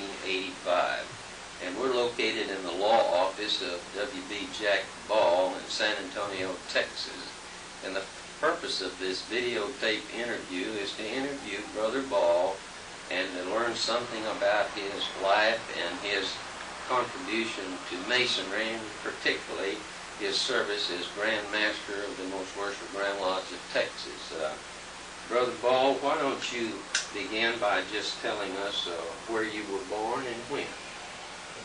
1985. And we're located in the law office of W.B. Jack Ball in San Antonio, Texas. And the purpose of this videotape interview is to interview Brother Ball and to learn something about his life and his contribution to Masonry, and particularly his service as Grand Master of the Most Worshipful Grand Lodge of Texas. Brother Ball, why don't you begin by just telling us where you were born and when?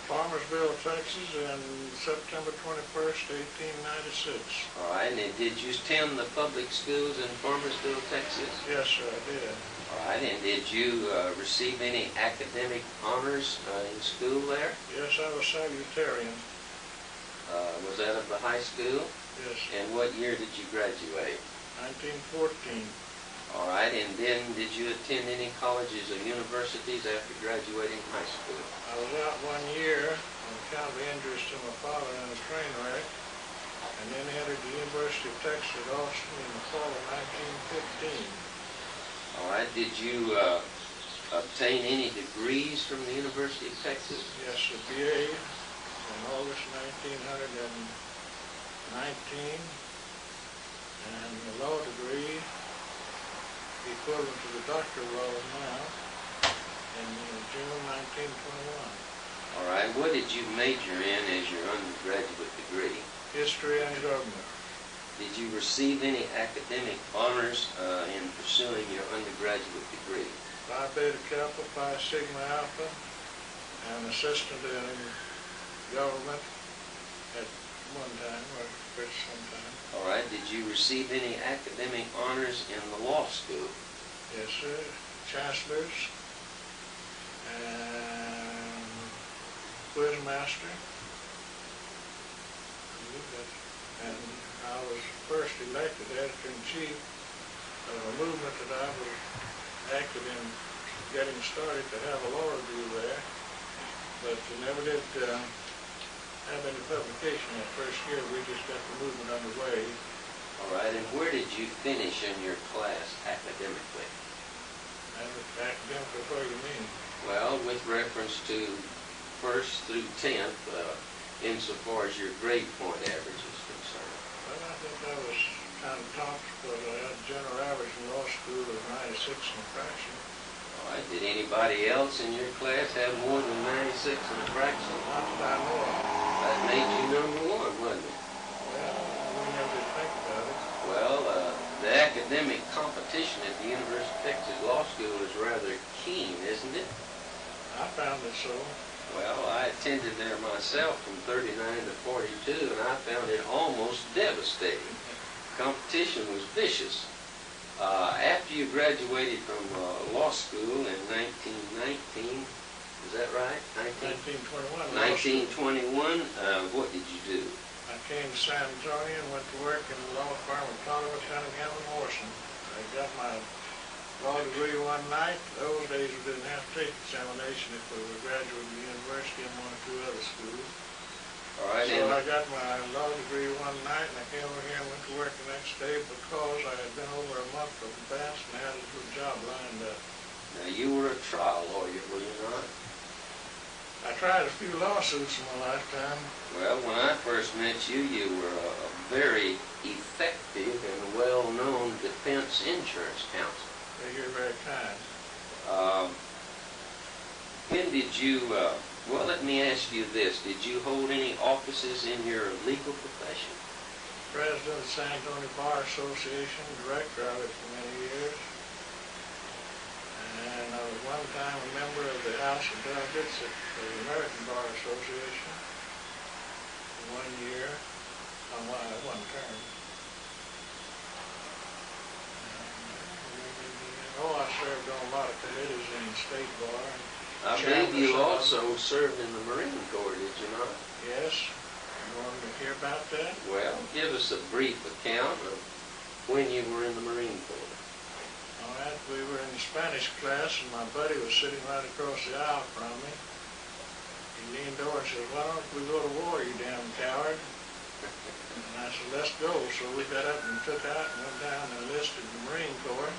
Farmersville, Texas, on September 21st, 1896. All right, and did you attend the public schools in Farmersville, Texas? Yes, sir, I did. All right, and did you receive any academic honors in school there? Yes, I was salutarian. Was that of the high school? Yes. And what year did you graduate? 1914. All right, and then did you attend any colleges or universities after graduating high school? I was out 1 year on account of injuries to my father in a train wreck, and then entered the University of Texas at Austin in the fall of 1915. All right, did you obtain any degrees from the University of Texas? Yes, a BA in August 1919, and a law degree equivalent to the doctor of laws now in June 1921. All right, what did you major in as your undergraduate degree? History and government. Did you receive any academic honors in pursuing your undergraduate degree? Phi Beta Kappa, Phi Sigma Alpha, and assistant in government at one time, or for some time. All right, did you receive any academic honors in the law school? Yes, sir. Chancellors and Quizmaster. And I was first elected editor-in-chief of a movement that I was active in getting started to have a law review there, but never did have any publication that first year. We just got the movement underway. All right, and where did you finish in your class academically? Academically, what do you mean? Well, with reference to 1st through 10th, insofar as your grade point average is concerned. Well, I think I was kind of topped, but I had general average in law school of 96 in a fraction. All right, did anybody else in your class have more than 96 in a fraction? Not that I know of. That made you number one, wasn't it? Well, we never did think about it. Well, the academic competition at the University of Texas Law School is rather keen, isn't it? I found it so. Well, I attended there myself from 39 to 42, and I found it almost devastating. Competition was vicious. After you graduated from law school in 1919, is that right? 1921. 1921, what did you do? I came to San Antonio and went to work in the law firm of Tolliver, Cunningham, and Morrison. I got my law degree one night. Those days we didn't have to take examination if we were graduating the university and one or two other schools. All right. So I got my law degree one night, and I came over here and went to work the next day because I had been over a month from advance and had a good job lined up. Now, you were a trial lawyer, were you not? I tried a few lawsuits in my lifetime. Well, when I first met you, you were a very effective and well-known defense insurance counsel. You're very kind. When did you, well, let me ask you this. Did you hold any offices in your legal profession? President of the San Antonio Bar Association, director of it for many years. And I was one time a member of the House of Delegates at the American Bar Association for 1 year, on one term. I served on a lot of committees in the state bar. I believe you also served in the Marine Corps, did you not? Yes. You want to hear about that? Well, give us a brief account of when you were in the Marine Corps. All right, we were in the Spanish class, and my buddy was sitting right across the aisle from me. He leaned over and said, "Why don't we go to war, you damn coward?" And I said, "Let's go." So we got up and took out and went down and enlisted in the Marine Corps.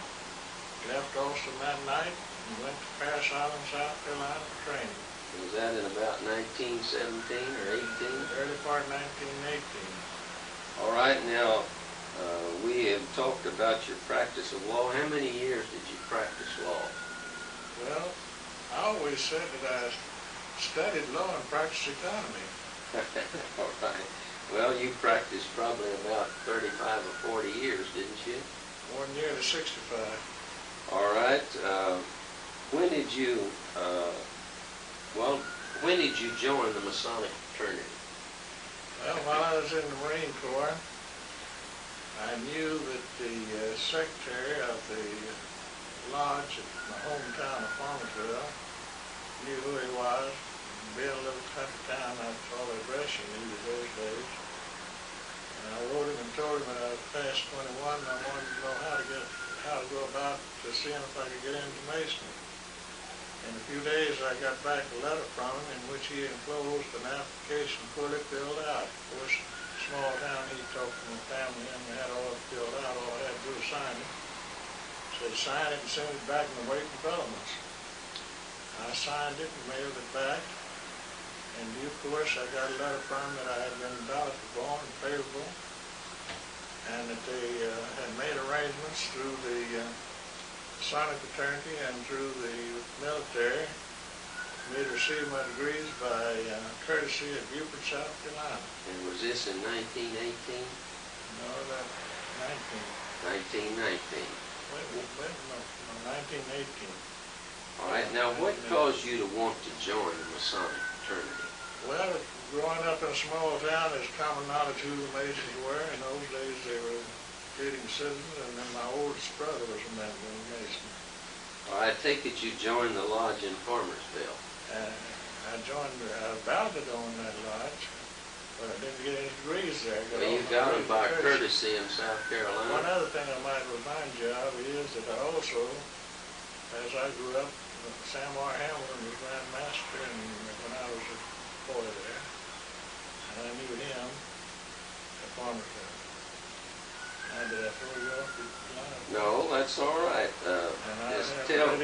Left Austin that night and went to Paris Island, South Carolina for training. Was that in about 1917 or 18? Early part of 1918. All right, now, we have talked about your practice of law. How many years did you practice law? Well, I always said that I studied law and practiced economy. All right. Well, you practiced probably about 35 or 40 years, didn't you? More than nearly 65. All right. When did you, when did you join the Masonic fraternity? Well, while I was in the Marine Corps, I knew that the secretary of the lodge at my hometown of Farmersville knew who he was. Being a little country town, that's all the address you needed those days. And I wrote him and told him that I was past 21 and I wanted to know how to go about to seeing if I could get into Masonry. In a few days I got back a letter from him in which he enclosed an application fully filled out. Of course, small town, he talked to my family and we had all filled out. All I had to do was sign it. Said sign it and send it back and await developments. I signed it and mailed it back. In due course, I got a letter from him that I had been balloted for and favorable, and that they had made arrangements through the Masonic fraternity and through the military for me to receive my degrees by courtesy at Beaufort, South Carolina. And was this in 1918? No, that 19. 1919. Wait, no, 1918. All right. Now, what caused you to want to join the Masonic fraternity? Well, growing up in a small town, there's common knowledge who the Masons were. In those days, they were leading citizens, and then my oldest brother was a member of the Mason. All right, I take it you joined the lodge in Farmersville. I was bounded on that lodge, but I didn't get any degrees there. Well, you got them by courtesy in South Carolina. One other thing I might remind you of is that I also, as I grew up, Sam R. Hamilton was Grand Master when I was a boy there, and I knew him at Farmersville. Now, did I throw you off the line? No, that's all right.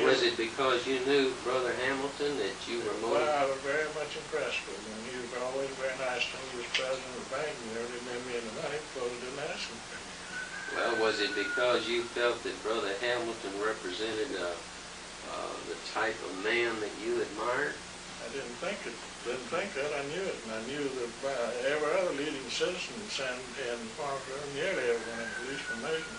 Was it because you knew Brother Hamilton that you were motivated? Well, I was very much impressed with him. He was always very nice to me. He was president of the bank and never did lend me any money because I didn't ask him. Well, was it because you felt that Brother Hamilton represented the type of man that you admired? I didn't think that. I knew it, and I knew that every other leading citizen in Farmersville, nearly everyone, at least from Mason.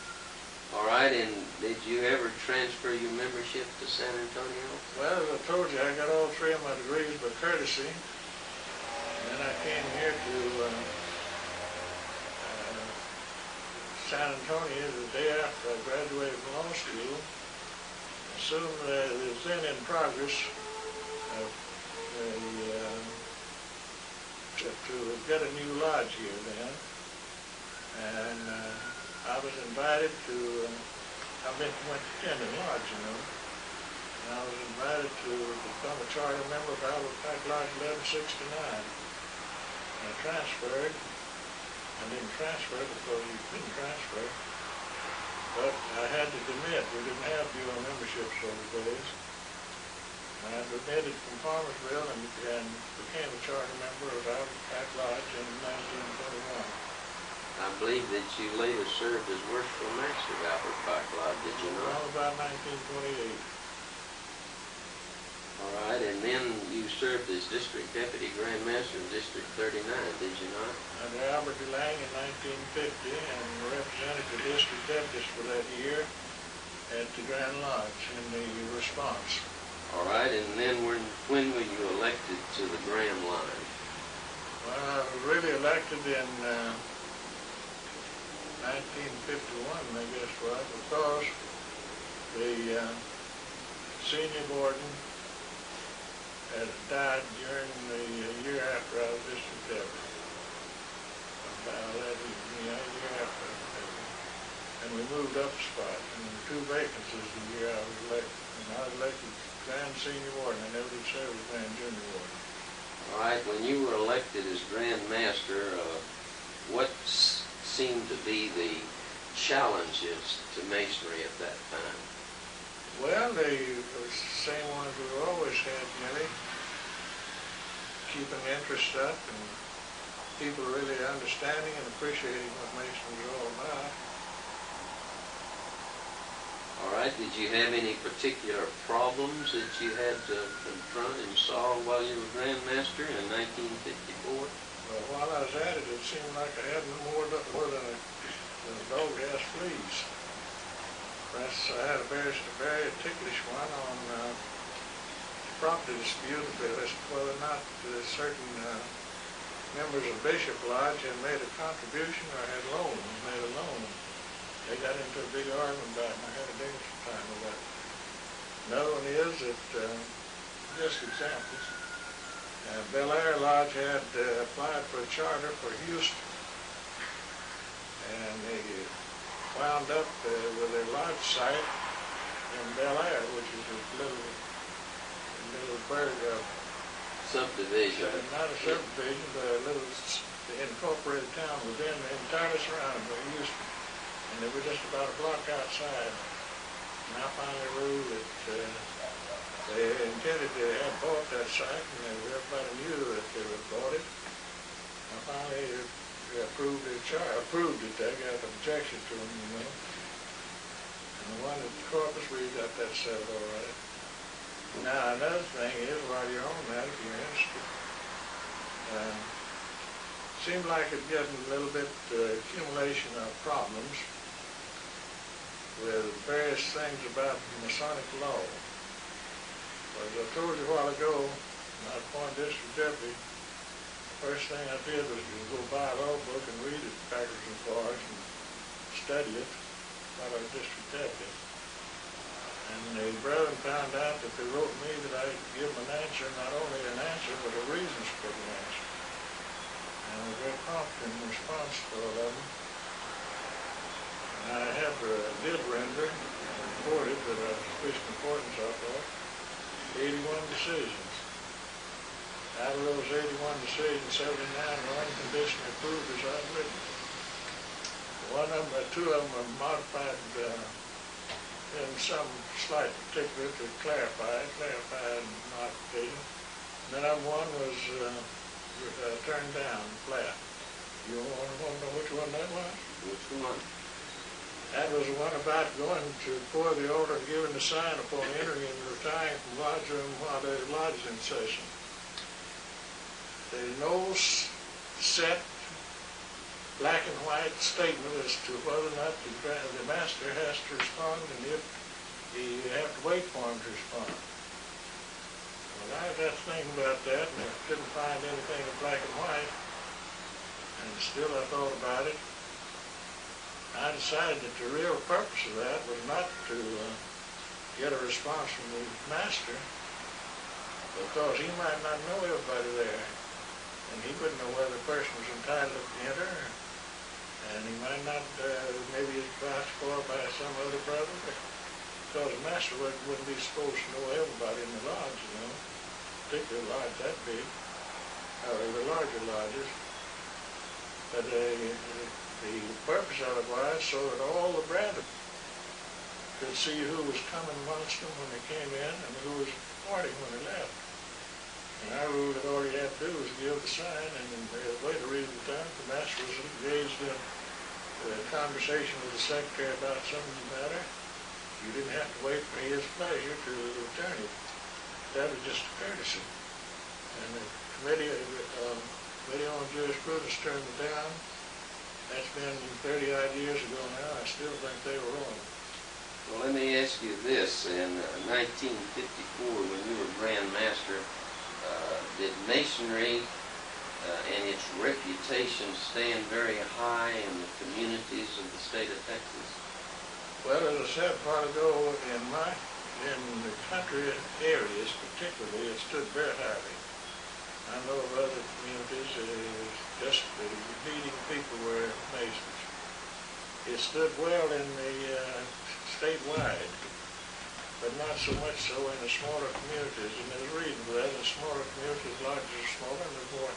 All right, and did you ever transfer your membership to San Antonio? Well, as I told you, I got all three of my degrees by courtesy, and then I came here to San Antonio the day after I graduated from law school. Soon it was then in progress to get a new lodge here then, and I was invited to, went to Camden Lodge, you know, and I was invited to become a charter member of Albert Pike Lodge 1169. I transferred. I didn't transfer because you couldn't transfer, but I had to demit. We didn't have dual memberships those days. I demitted from Farmersville and became a charter member of Albert Pike Lodge in 1921. I believe that you later served as worshipful master of Albert Pike Lodge, did you not? Well, about 1928. All right, and then you served as district deputy grand master of District 39, did you not? Under Albert DeLange in 1950, and represented the district deputies for that year at the Grand Lodge in the response. All right, and then when were you elected to the Grand Line? Well, I was really elected in 1951, I guess, was, because the senior warden had died during the year after I was district deputy. About 11, a year after I was deputy. And we moved up a spot, and there were two vacancies the year I was elected. And I was elected Grand Senior Warden. I never did serve as Grand Junior Warden. All right, when you were elected as Grand Master, what seemed to be the challenges to Masonry at that time? Well, they were the same ones we've always had, Nellie. keeping interest up and people really understanding and appreciating what masonry is all about. All right, did you have any particular problems that you had to confront and solve while you were Grand Master in 1954? Well, while I was at it, it seemed like I had no more than a dog has fleas. For instance, I had a very ticklish one on property dispute as to whether or not certain members of Bishop Lodge had made a contribution or had made a loan. They got into a big argument about it, and I had a deal some time with that. Another one is that, just examples, Bel Air Lodge had applied for a charter for Houston, and they wound up with their lodge site in Bel Air, which is a little burg Subdivision. not a subdivision, but a little incorporated town within, entirely surrounded by Houston. And they were just about a block outside. And I finally ruled that they intended to have bought that site, and everybody knew that they had bought it. I finally approved it. I got an objection to them, you know. And the one at Corpus, we got that settled all right. Now, another thing is, while you're on that, if you're interested, seemed like it getting a little bit accumulation of problems with various things about Masonic law. As I told you a while ago, when I was appointed district deputy, the first thing I did was to go buy a law book and read it backwards and forwards and study it while I was district deputy. And the brethren found out that they wrote me that I give them an answer, not only an answer, but a reasons for the answer. And I was very prompt in response to all of them. And I did render and reported that of sufficient importance, I thought, 81 decisions. Out of those 81 decisions, 79 were unconditionally approved as I've written. Two of them were modified in some slight particular to clarify modification. And then one was turned down flat. You want to know which one that was? Which one? That was the one about going to pour the order and giving the sign upon entering and retiring from lodge room while the lodge is in session. There's no set black and white statement as to whether or not the master has to respond, and if you have to wait for him to respond. Well, I got to thinking about that, and I couldn't find anything in black and white, and still I thought about it. I decided that the real purpose of that was not to get a response from the master, because he might not know everybody there, and he wouldn't know whether the person was entitled to enter, and he might not, maybe his advice for by some other brother, because the master wouldn't be supposed to know everybody in the lodge, you know, particularly a lodge that big, or the larger lodges. But the purpose of it was so that all the brethren could see who was coming amongst them when they came in and who was departing when they left. And I ruled that all you had to do was give the sign, and then wait a reasonable time. The master was engaged in a conversation with the secretary about some matter. You didn't have to wait for his pleasure to return it. That was just a courtesy. And the committee on jurisprudence turned it down. That's been 30-odd years ago now. I still think they were wrong. Well, let me ask you this. In 1954, when you were Grand Master, did Masonry and its reputation stand very high in the communities of the state of Texas? Well, as I said a while ago, in the country areas particularly, it stood very highly. I know of other communities, just the leading people were Masons. It stood well in the statewide, but not so much so in the smaller communities. And there's a reason for that. In smaller communities, lodges are smaller, and they're more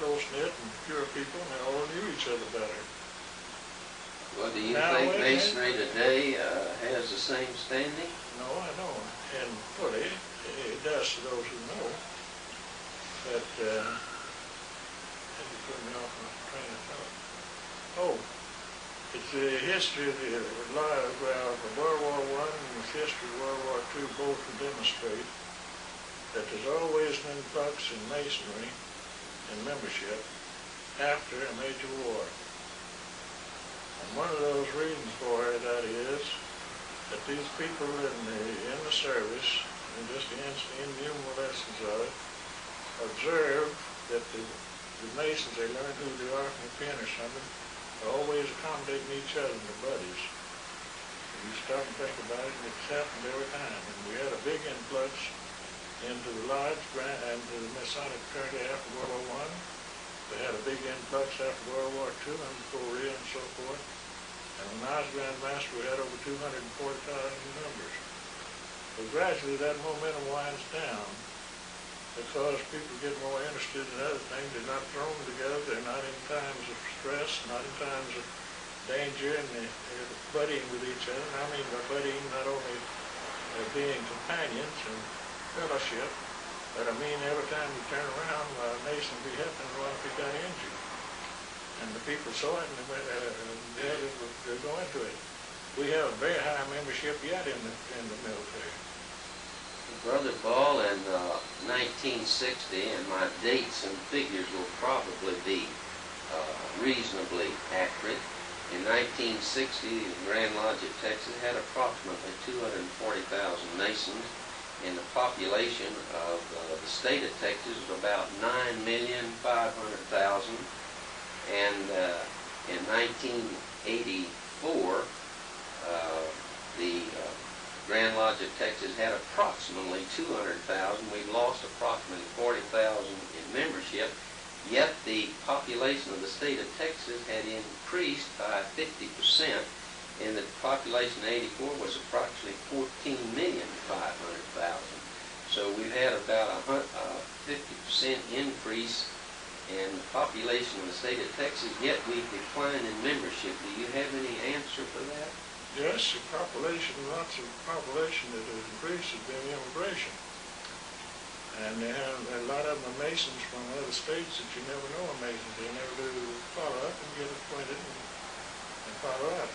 close-knit, and fewer people, and they all knew each other better. Well, do you think Masonry today has the same standing? No, I don't. And fully, it does to those who know. that, had to put me off my train of thought. Oh, it's the history of the World War I and the history of World War II both demonstrate that there's always an influx in masonry and membership after a major war. And one of those reasons for that is that these people in the service, and just the innumerable lessons of it, observe that the Masons, they learn who they are from a pen or something, are always accommodating each other and their buddies. And you stop and think about it, and it's happened every time. And we had a big influx into the Lodge and to the Masonic fraternity after World War I. We had a big influx after World War II and Korea and so forth. And when I was Grand Master, we had over 240,000 members. But gradually that momentum winds down because people get more interested in other things. They're not thrown together. They're not in times of stress, not in times of danger, and they're buddying with each other. And I mean by buddying not only being companions and fellowship, but I mean every time you turn around, Mason would be helping one if he got injured. And the people saw it and they go into it. We have a very high membership yet in the military. Brother Ball, in 1960, and my dates and figures will probably be reasonably accurate. In 1960, the Grand Lodge of Texas had approximately 240,000 Masons, and the population of the state of Texas was about 9,500,000. And in 1984, the Grand Lodge of Texas had approximately 200,000. We lost approximately 40,000 in membership, yet the population of the state of Texas had increased by 50%, and the population in 84 was approximately 14,500,000. So we've had about a 50% increase in the population of the state of Texas, yet we've declined in membership. Do you have any answer for that? Yes, the population, lots of population that has increased has been immigration. And they have, a lot of them are Masons from other states that you never know are Masons. They never do follow up and get acquainted and follow up.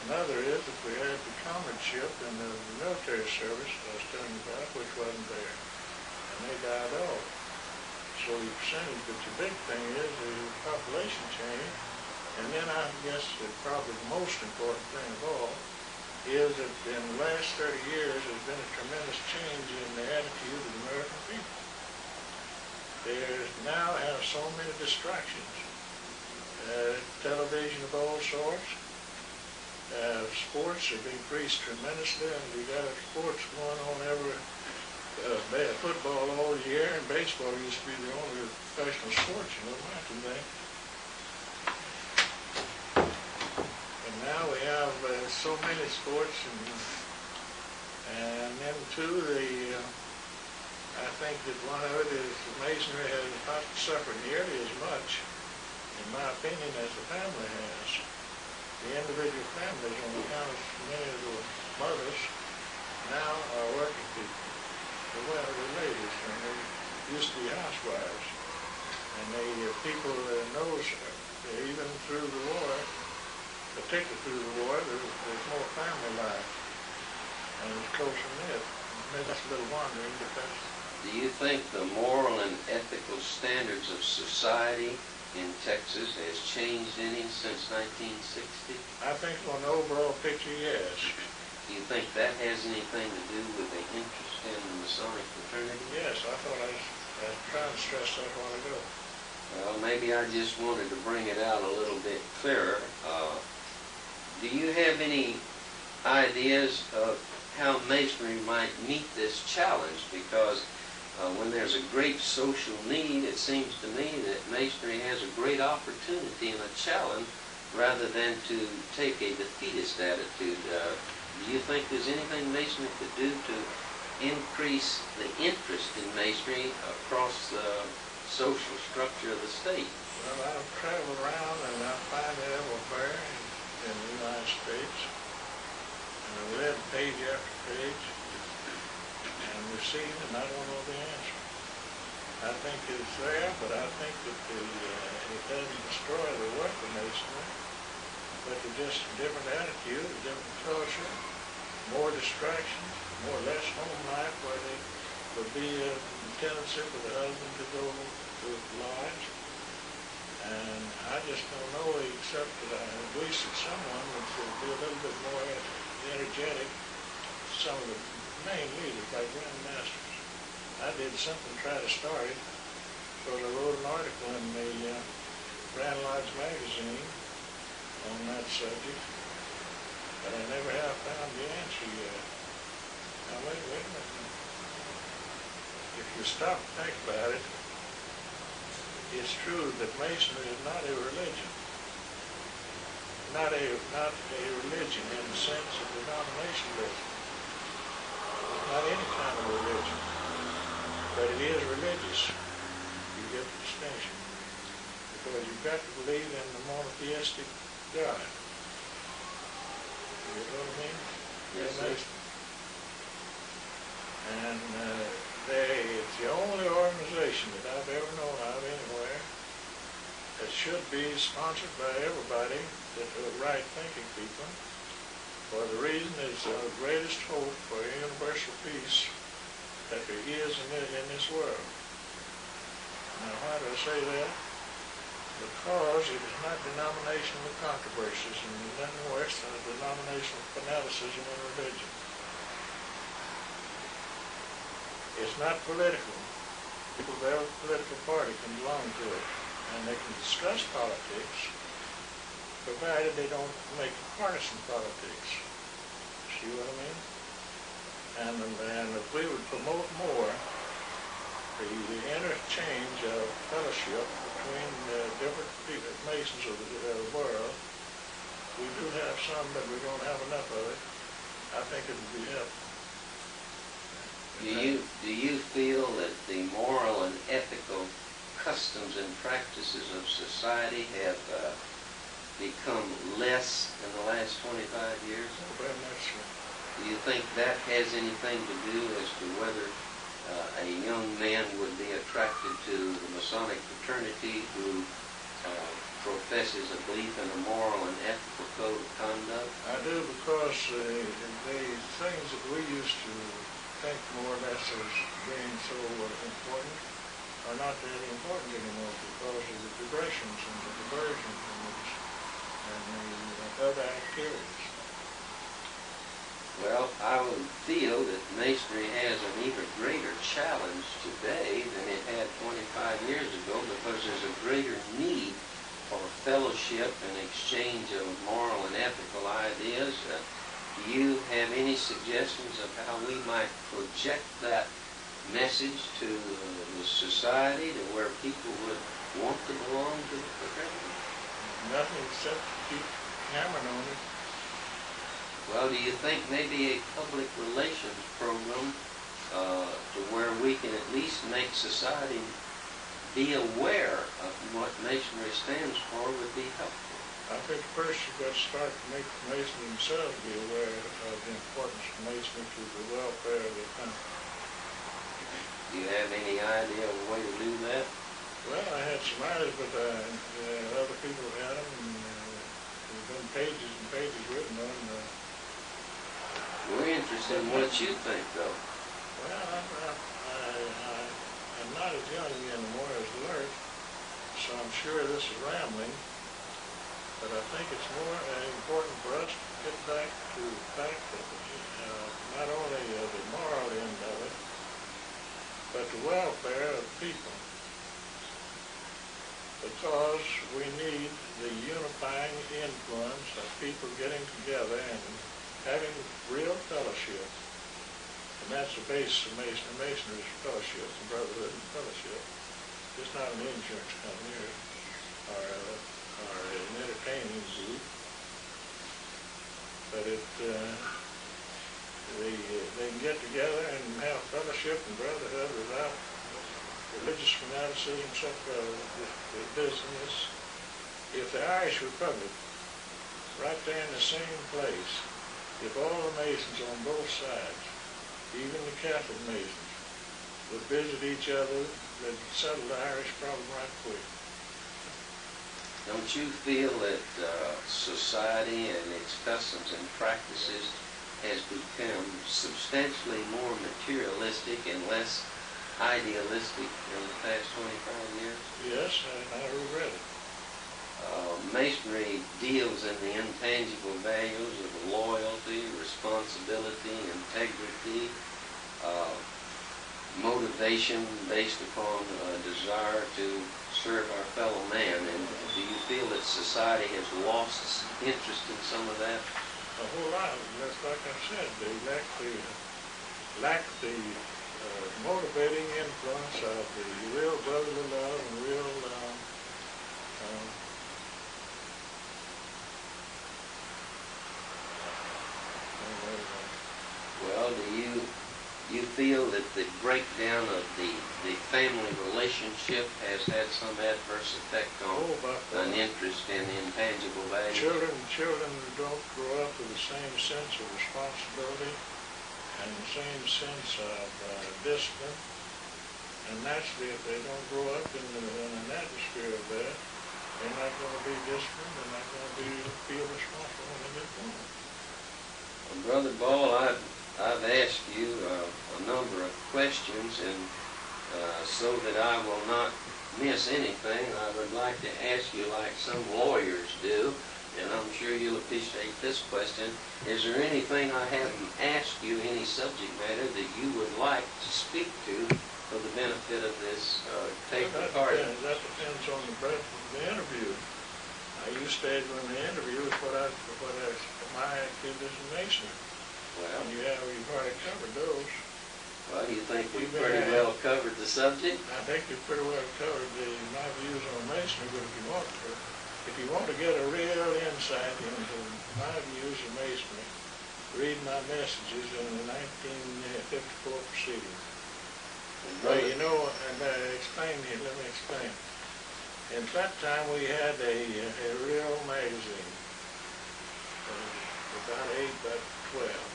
Another is that we had the comradeship in the military service I was telling you about, which wasn't there. And they died off. So the percentage, but the big thing is the population change. And then I guess that probably the most important thing of all is that in the last 30 years there's been a tremendous change in the attitude of the American people. They now have so many distractions. Television of all sorts. Sports have increased tremendously, and we got sports going on every football all year, and baseball used to be the only professional sports, you know, back in the day. And now we have so many sports, and then too, I think that one of it is the Masonry has not suffered nearly as much, in my opinion, as the family has. The individual families, on account of many of the mothers, now are working people. The ladies, and they used to be housewives. And people knows, even through the war, particularly through the war, there's more family life. And it's closer knit. Maybe that's a little wandering, but that's... Do you think the moral and ethical standards of society in Texas has changed any since 1960? I think on the overall picture, yes. Do you think that has anything to do with the interest in the Masonic fraternity? Yes, I thought I was trying to stress that a while ago. Well, maybe I just wanted to bring it out a little bit clearer. Do you have any ideas of how Masonry might meet this challenge? Because when there's a great social need, it seems to me that Masonry has a great opportunity and a challenge rather than to take a defeatist attitude. Do you think there's anything Masonry could do to increase the interest in Masonry across the social structure of the state? Well, I've traveled around and I find it everywhere in the United States. And I've read page after page and received, and I don't know the answer. I I think it's there, but I think that it doesn't destroy the work of masonry, but it's just a different attitude, a different culture, more distractions, more less home life, where there would be a tendency for the husband to go to lodge. And I just don't know, except that I wish that someone would be a little bit more energetic. Some of the main leaders, like grandmasters. I did something to try to start it, so I wrote an article in the Grand Lodge magazine on that subject, but I never have found the answer yet. Now wait a minute. If you stop and think about it, it's true that Masonry is not a religion. Not a religion in the sense of denominationalism. It's not any kind of religion. But it is religious. You get the distinction. Because you've got to believe in the monotheistic God. You know what I mean? Yes, sir. And it's the only organization that I've ever known of anywhere that should be sponsored by everybody that are right-thinking people, for the reason it's the greatest hope for universal peace that there is in this world. Now, why do I say that? Because it is not denominational controversies, and there's nothing worse than a denominational fanaticism in religion. It's not political. People of every political party can belong to it, and they can discuss politics, provided they don't make partisan politics. See what I mean? And if we would promote more the interchange of fellowship between different Masons of the world, we do have some, but we don't have enough of it. I think it would be helpful. Do you feel that the moral and ethical customs and practices of society have become less in the last 25 years? Oh, very much so. Do you think that has anything to do as to whether a young man would be attracted to the Masonic fraternity who professes a belief in a moral and ethical code of conduct? I do, because the things that we used to think more or less as being so important are not really important anymore because of the digressions and the diversions and the other activities. Well, I would feel that Masonry has an even greater challenge today than it had 25 years ago, because there's a greater need for fellowship and exchange of moral and ethical ideas. Do you have any suggestions of how we might project that message to the society, to where people would want to belong to the fraternity? Nothing except to keep hammering on it. Well, do you think maybe a public relations program to where we can at least make society be aware of what Masonry stands for would be helpful? I think first you've got to start to make the Masons themselves be aware of the importance of Masonry to the welfare of the country. Do you have any idea of a way to do that? Well, I had some ideas, but other people had them, and there's been pages and pages written on them. We're interested in what you think, though. Well, I'm not as young anymore as Lurk, so I'm sure this is rambling, but I think it's more important for us to get back to the fact that not only the moral end of it, but the welfare of people. Because we need the unifying influence of people getting together and having real fellowship. And that's the basis of Masonry. Masonry is fellowship, and brotherhood and fellowship. It's not an insurance company or an entertaining group. But they can get together and have fellowship and brotherhood without religious fanaticism, such business. If the Irish Republic, right there in the same place, if all the Masons on both sides, even the Catholic Masons, would visit each other, they'd settle the Irish problem right quick. Don't you feel that society and its customs and practices has become substantially more materialistic and less idealistic in the past 25 years? Yes, and I regret it. Masonry deals in the intangible values of loyalty, responsibility, integrity, motivation based upon a desire to serve our fellow man. And do you feel that society has lost interest in some of that? A whole lot of them, just like I said, they lack the motivating influence of the real brotherly love and real Well, do you feel that the breakdown of the family relationship has had some adverse effect on an interest in intangible values? Children don't grow up with the same sense of responsibility and the same sense of discipline. And naturally, if they don't grow up in an atmosphere of that, they're not going to be disciplined, they're not going to feel responsible when they get born. Well, Brother Ball, I've asked you a number of questions, and so that I will not miss anything, I would like to ask you like some lawyers do, and I'm sure you'll appreciate this question. Is there anything I haven't asked you, any subject matter that you would like to speak to for the benefit of this tape recording? That depends on the breadth of the interview. You stated in the interview is my activities in masonry. Well, you've already covered those. Well, you think we've pretty well covered the subject? I think you've pretty well covered my views on masonry, but if you want to get a real insight into my views of masonry, read my messages in the 1954 proceedings. Well, you know, and let me explain. At that time, we had a real magazine, about 8 by 12.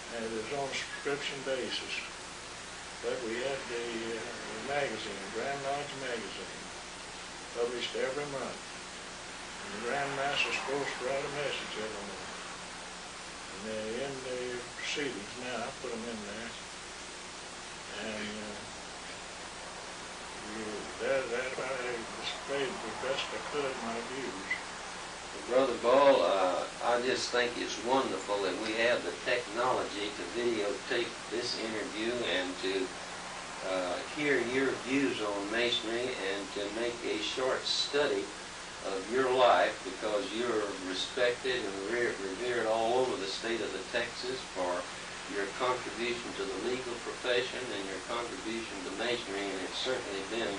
And it was on a subscription basis. But we had the magazine, Grand Lodge magazine, published every month. And the Grand Master's supposed to write a message every month. And they're in the proceedings now, I put them in there. And that I displayed the best I could my views. Brother Ball, I just think it's wonderful that we have the technology to videotape this interview and to hear your views on masonry and to make a short study of your life, because you're respected and revered all over the state of Texas for your contribution to the legal profession and your contribution to masonry, and it's certainly been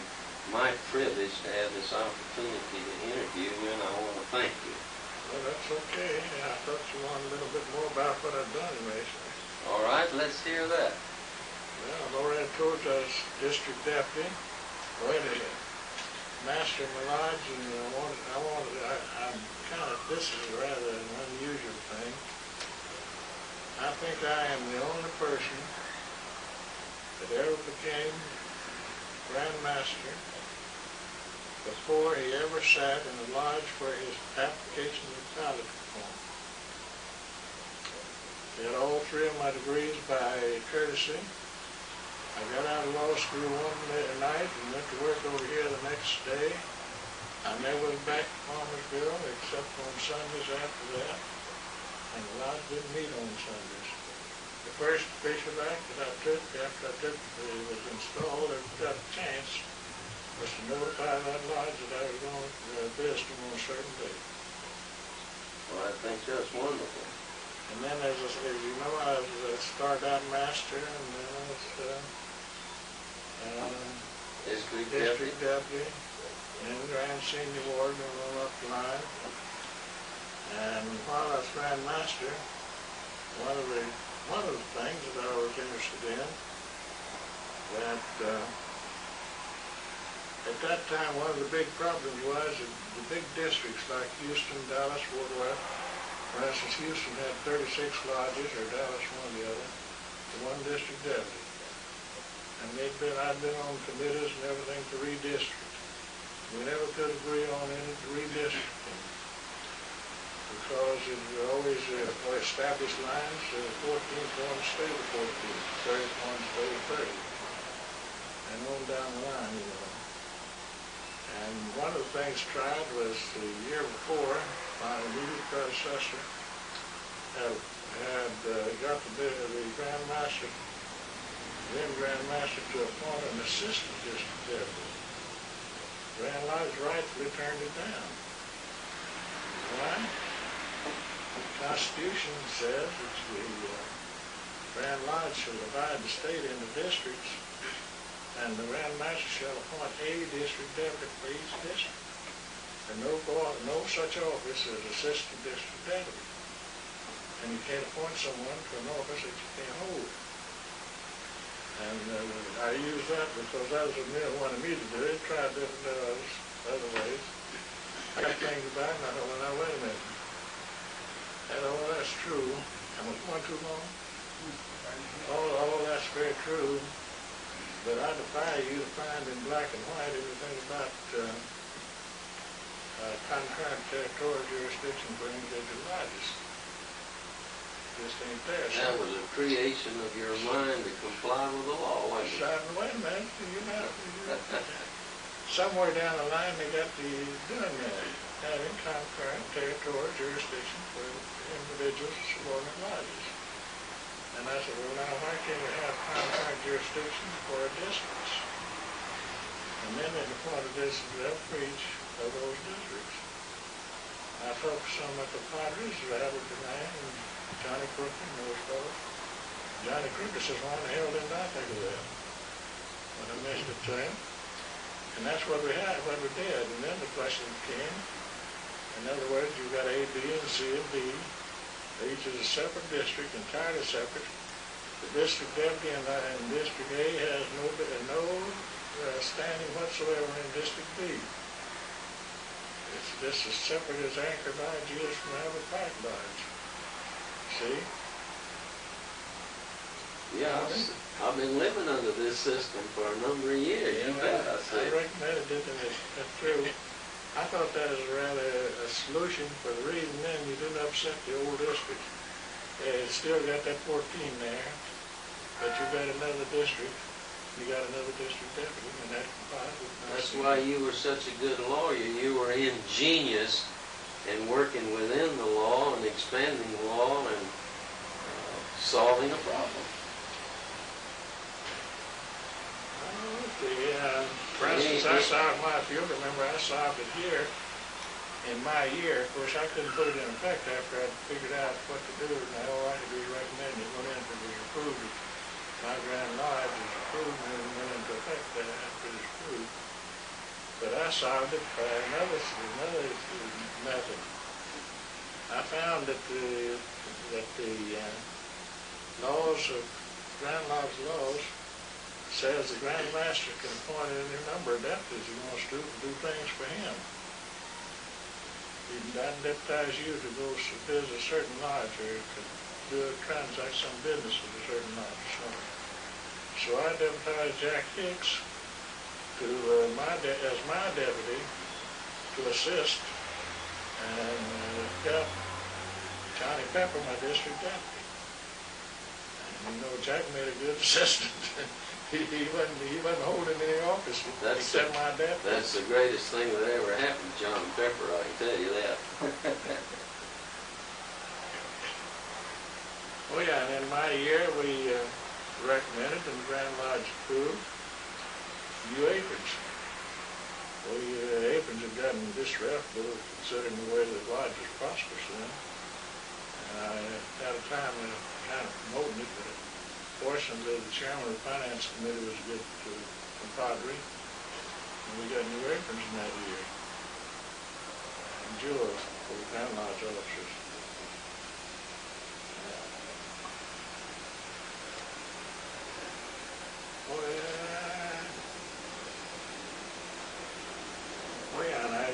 my privilege to have this opportunity to interview you, and I want to thank you. Well, that's okay. I thought you wanted a little bit more about what I've done in masonry. All right, let's hear that. Well, I've already told you I was district deputy, master in the lodge, and this is rather an unusual thing. I think I am the only person that ever became Grand Master before he ever sat in the lodge for his application of college performed. Got all 3 of my degrees by courtesy. I got out of law school one night and went to work over here the next day. I never went back to Palmersville except on Sundays after that, and the lodge didn't meet on Sundays. The first official act that I took after was installed, I got a chance, was to notify that lodge that I was going to visit them on a certain day. Well, I think that's wonderful. And then, as you know, I was started out master, and then I was district deputy, and Grand Senior Warden on up the line. And while I was Grand Master, one of the things that I was interested in, that at that time one of the big problems was that the big districts like Houston, Dallas, Fort Worth, for instance, Houston had 36 lodges, or Dallas one or the other, to one district deputy. and I'd been on committees and everything to redistrict. We never could agree on any redistricting because it always established lines, 14th one stay the 14th, 30th one stay the 30th, and on down the line, you know. And one of the things tried was the year before, my immediate predecessor had got the Grandmaster, then Grandmaster, to appoint an assistant district deputy. Grand Lodge rightfully turned it down. Why? The Constitution says that the Grand Lodge shall divide the state into districts, and the Grand Master shall appoint a district deputy for each district. And no such office as assistant district deputy. And you can't appoint someone to an office that you can't hold. And I use that because that was what Mill wanted me to do. They tried different other ways. I got things about it, and I thought, well, now, wait a minute. And all that's true. Am I going too long? All that's very true. But I defy you to find in black and white anything about concurrent territorial jurisdiction for individual lodges. Just ain't there. That was a creation of your mind to comply with the law, wasn't it? Wait a minute, somewhere down the line they got the doing that, having concurrent territorial jurisdiction for individuals and subordinate lodges. And I said, well, now why can't we have concurrent jurisdiction for districts? And then they appointed districts for each of those districts. I focused on the Padres, Albert DeMay, and Johnny Crooked and those fellows. Johnny Crooked says, why in the hell didn't I think of that? When I mentioned it to him. And that's what we had, what we did. And then the question came, in other words, you've got A, B, and C, and D. Each is a separate district, entirely separate. The district deputy in District A has no standing whatsoever in District B. It's just as separate as Anchor Lodge is from Albert Park Lodge. See? Yeah, I've been living under this system for a number of years. Yeah, You bet I see. I recommended it, and it's true. I thought that was rather a solution for the reason then you didn't upset the old district. It's still got that 14 there, but you got another district. You got another district deputy, and that complies with my That's why you were such a good lawyer. You were ingenious in working within the law and expanding the law and solving a problem. For instance, I solved my field. Remember, I solved it here in my year. Of course, I couldn't put it in effect after I'd figured out what to do, and all I had to do was recommend it. Went in, it was approved. My Grand Lodge was approved, and it went into effect after it was approved. But I solved it by another method. I found that the laws of Grand Lodge laws says the Grand Master can appoint any number of deputies he wants to do things for him. He can deputize you to go visit a certain lodge or to transact some business with a certain lodge or something. So I deputized Jack Hicks as my deputy to assist, and got Johnny Pepper, my district deputy. And you know, Jack made a good assistant. He wasn't holding any office except my deputy. That's the greatest thing that ever happened to John Pepper, I can tell you that. Oh yeah, and in my year we recommended and the Grand Lodge approved new aprons. Well, aprons have gotten disreputable considering the way the lodge was prosperous then. At a time we were kind of promoting it, but fortunately the chairman of the finance committee was a good compadre, and we got new aprons in that year. And jewels for the Grand Lodge officers. Oh yeah, and I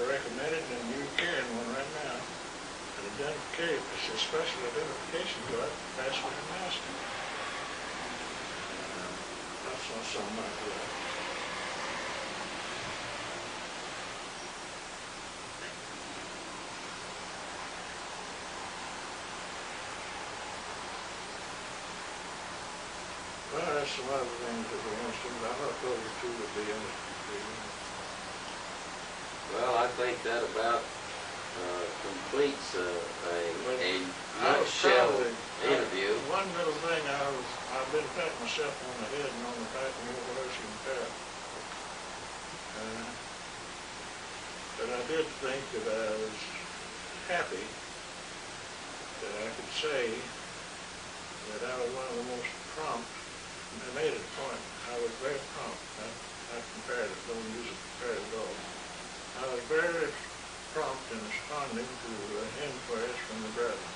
recommend it, and you're carrying one right now. An identification, it's a special identification card for Master and Master. I something like that. Well, that's some other things that were interesting. I thought those two would be interesting. Well, I think that about completes a nutshell interview. One little thing I've been patting myself on the head and on the back more worse than that. But I did think that I was happy that I could say that I was one of the most prompt. I made it a point. I was very prompt, not comparative. Don't use a comparative at all. I was very prompt in responding to inquiries from the brethren.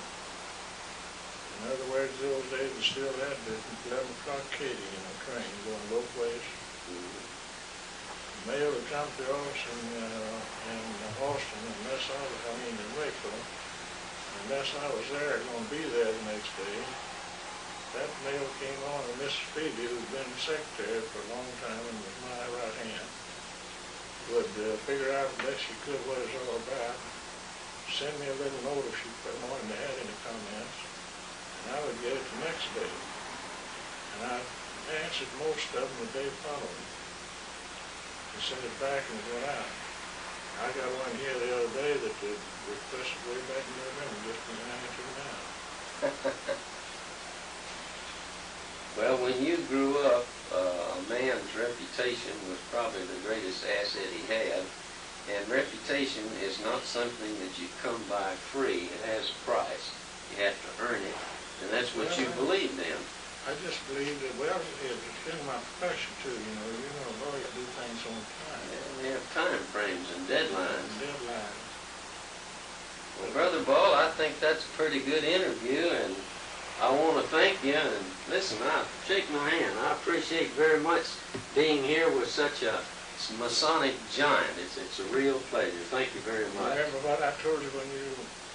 In other words, those days we still had the 11 o'clock Katy in a train going both ways. The mail would come to us in Austin, unless in Waco. Unless I was there, going to be there the next day. That mail came on, and Miss Phoebe, who'd been secretary for a long time and was my right hand, would figure out the best she could what it's all about, send me a little note if she wanted to add any comments, and I would get it the next day. And I answered most of them the day following. And sent it back and it went out. I got one here the other day that requested way back in November, just as I answered now. Well, when you grew up, a man's reputation was probably the greatest asset he had. And reputation is not something that you come by free. It has a price. You have to earn it. And that's what you believed in. I just believe that, it's been my profession too, lawyers do things on time. Yeah, we have time frames and deadlines. Deadlines. Well, Brother Ball, I think that's a pretty good interview, and I want to thank you. And listen, shake my hand. I appreciate very much being here with such a Masonic giant. It's a real pleasure. Thank you very much. Remember what I told you when you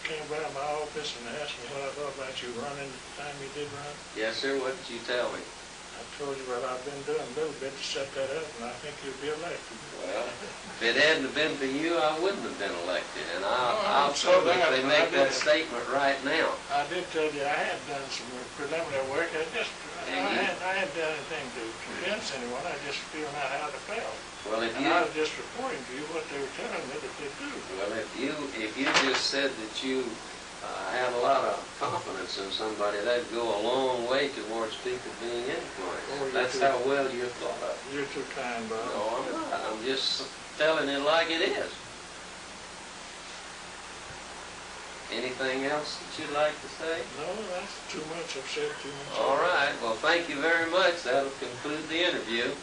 came by my office and asked me what I thought about you running at the time you did run? Yes, sir. What did you tell me? I told you what I've been doing a little bit to set that up, and I think you'll be elected. Well, if it hadn't been for you, I wouldn't have been elected, and I'll publicly make that statement right now. I did tell you I had done some preliminary work. I hadn't done anything to convince anyone. I just feeling out how they felt. Well, I was just reporting to you what they were telling me that they do. Well, if you just said that you have a lot of confidence in somebody, that'd go a long way towards people being influenced. That's how well you're thought of. You're too kind, Bob. No, I'm not. I'm just telling it like it is. Anything else that you'd like to say? No, that's too much. I've said too much. All right. Well, thank you very much. That'll conclude the interview.